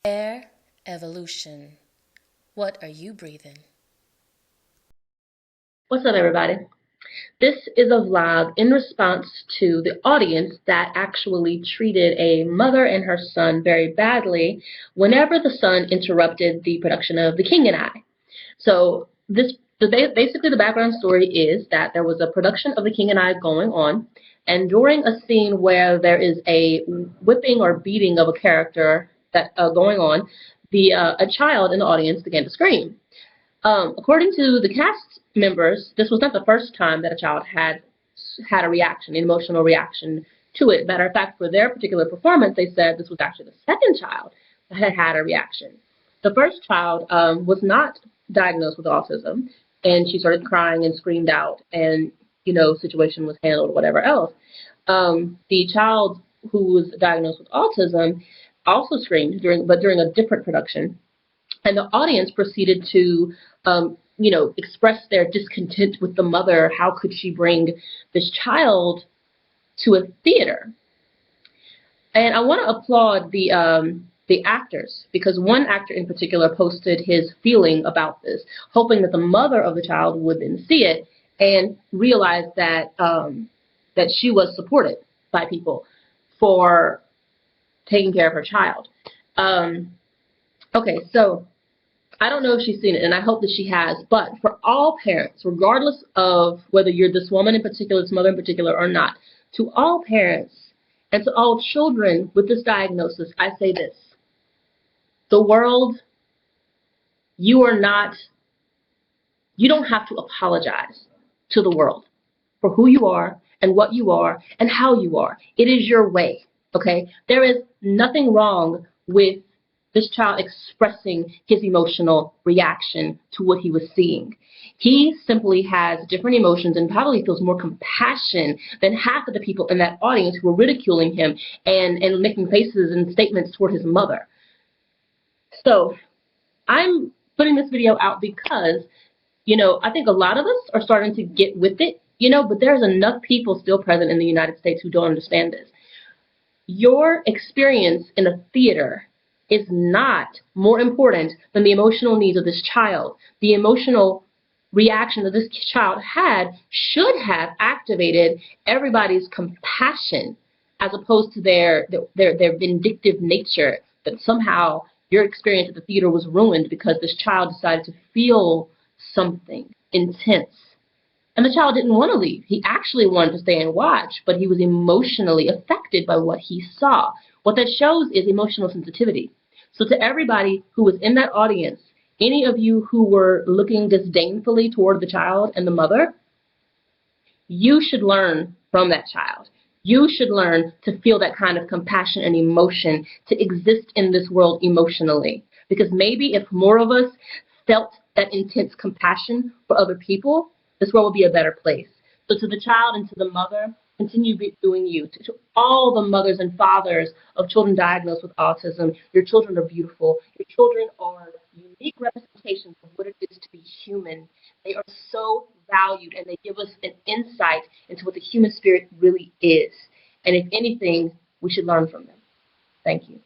Air evolution. What are you breathing? What's up, everybody? This is a vlog in response to the audience that actually treated a mother and her son very badly whenever the son interrupted the production of The King and I. So basically the background story is that there was a production of The King and I going on, and during a scene where there is a whipping or beating of a character that going on, a child in the audience began to scream. According to the cast members, this was not the first time that a child had a reaction, an emotional reaction to it. Matter of fact, for their particular performance, they said this was actually the second child that had had a reaction. The first child was not diagnosed with autism, and she started crying and screamed out, and situation was handled, whatever else. The child who was diagnosed with autism also screamed during a different production. And the audience proceeded to, express their discontent with the mother. How could she bring this child to a theater? And I want to applaud the actors, because one actor in particular posted his feeling about this, hoping that the mother of the child would then see it and realize that that she was supported by people for taking care of her child. Okay, so I don't know if she's seen it, and I hope that she has, but for all parents, regardless of whether you're this woman in particular, this mother in particular, or not, to all parents and to all children with this diagnosis, I say this. The world, you don't have to apologize to the world for who you are and what you are and how you are. It is your way, okay? There is nothing wrong with this child expressing his emotional reaction to what he was seeing. He simply has different emotions and probably feels more compassion than half of the people in that audience who were ridiculing him and making faces and statements toward his mother. So I'm putting this video out because, I think a lot of us are starting to get with it, but there's enough people still present in the United States who don't understand this. Your experience in a theater is not more important than the emotional needs of this child. The emotional reaction that this child had should have activated everybody's compassion, as opposed to their vindictive nature, that somehow your experience at the theater was ruined because this child decided to feel something intense. And the child didn't want to leave. He actually wanted to stay and watch, but he was emotionally affected by what he saw. What that shows is emotional sensitivity. So to everybody who was in that audience, any of you who were looking disdainfully toward the child and the mother, you should learn from that child. You should learn to feel that kind of compassion and emotion, to exist in this world emotionally. Because maybe if more of us felt that intense compassion for other people, this world would be a better place. So to the child and to the mother, continue doing you. To all the mothers and fathers of children diagnosed with autism, your children are beautiful. Your children are unique representations of what it is to be human. They are so valued, and they give us an insight into what the human spirit really is. And if anything, we should learn from them. Thank you.